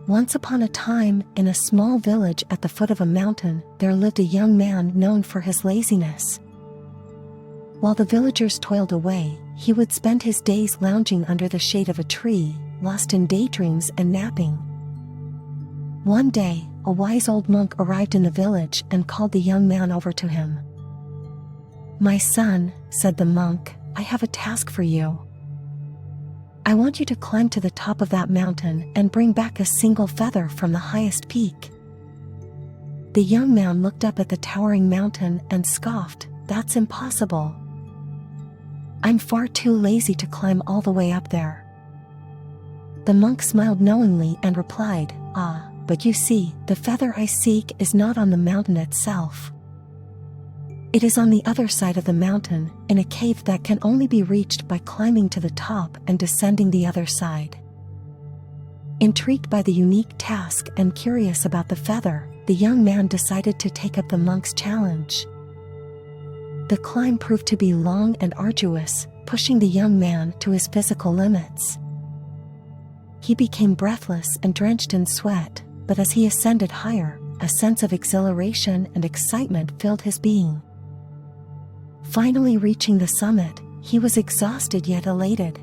Once upon a time, in a small village at the foot of a mountain, there lived a young man known for his laziness. While the villagers toiled away, he would spend his days lounging under the shade of a tree, lost in daydreams and napping. One day, a wise old monk arrived in the village and called the young man over to him. "My son," said the monk, "I have a task for you. I want you to climb to the top of that mountain and bring back a single feather from the highest peak." The young man looked up at the towering mountain and scoffed, "That's impossible. I'm far too lazy to climb all the way up there." The monk smiled knowingly and replied, "Ah, but you see, the feather I seek is not on the mountain itself. It is on the other side of the mountain, in a cave that can only be reached by climbing to the top and descending the other side." Intrigued by the unique task and curious about the feather, the young man decided to take up the monk's challenge. The climb proved to be long and arduous, pushing the young man to his physical limits. He became breathless and drenched in sweat, but as he ascended higher, a sense of exhilaration and excitement filled his being. Finally reaching the summit, he was exhausted yet elated.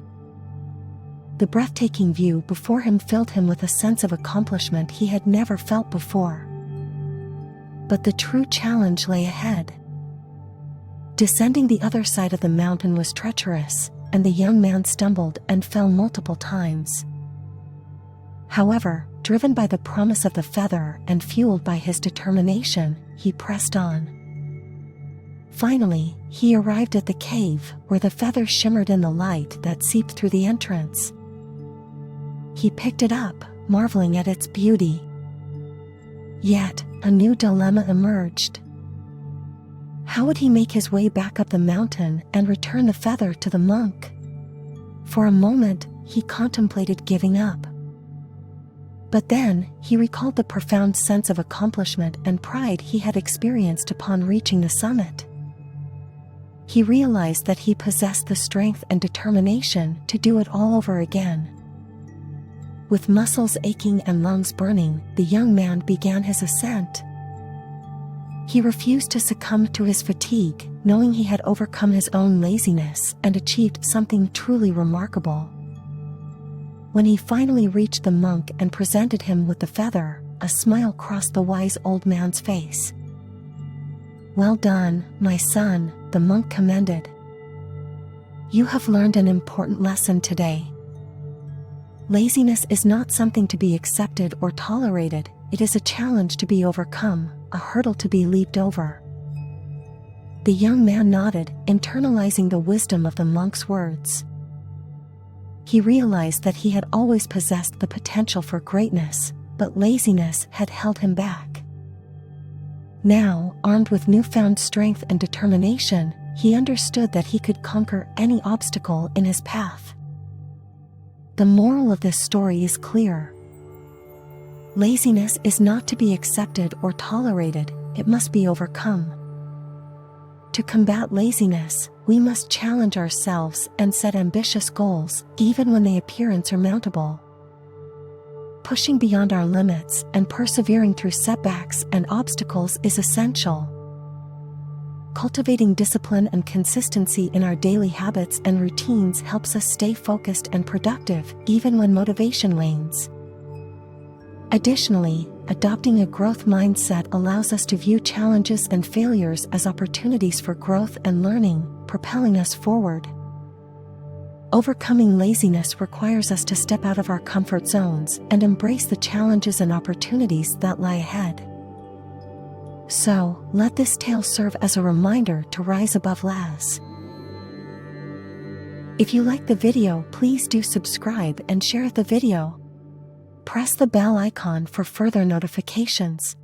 The breathtaking view before him filled him with a sense of accomplishment he had never felt before. But the true challenge lay ahead. Descending the other side of the mountain was treacherous, and the young man stumbled and fell multiple times. However, driven by the promise of the feather and fueled by his determination, he pressed on. Finally, he arrived at the cave, where the feather shimmered in the light that seeped through the entrance. He picked it up, marveling at its beauty. Yet, a new dilemma emerged. How would he make his way back up the mountain and return the feather to the monk? For a moment, he contemplated giving up. But then, he recalled the profound sense of accomplishment and pride he had experienced upon reaching the summit. He realized that he possessed the strength and determination to do it all over again. With muscles aching and lungs burning, the young man began his ascent. He refused to succumb to his fatigue, knowing he had overcome his own laziness and achieved something truly remarkable. When he finally reached the monk and presented him with the feather, a smile crossed the wise old man's face. "Well done, my son," the monk commended. "You have learned an important lesson today. Laziness is not something to be accepted or tolerated, it is a challenge to be overcome, a hurdle to be leaped over." The young man nodded, internalizing the wisdom of the monk's words. He realized that he had always possessed the potential for greatness, but laziness had held him back. Now, armed with newfound strength and determination, he understood that he could conquer any obstacle in his path. The moral of this story is clear. Laziness is not to be accepted or tolerated, it must be overcome. To combat laziness, we must challenge ourselves and set ambitious goals, even when they appear insurmountable. Pushing beyond our limits and persevering through setbacks and obstacles is essential. Cultivating discipline and consistency in our daily habits and routines helps us stay focused and productive, even when motivation wanes. Additionally, adopting a growth mindset allows us to view challenges and failures as opportunities for growth and learning, propelling us forward. Overcoming laziness requires us to step out of our comfort zones and embrace the challenges and opportunities that lie ahead. So, let this tale serve as a reminder to rise above laziness. If you like the video, please do subscribe and share the video. Press the bell icon for further notifications.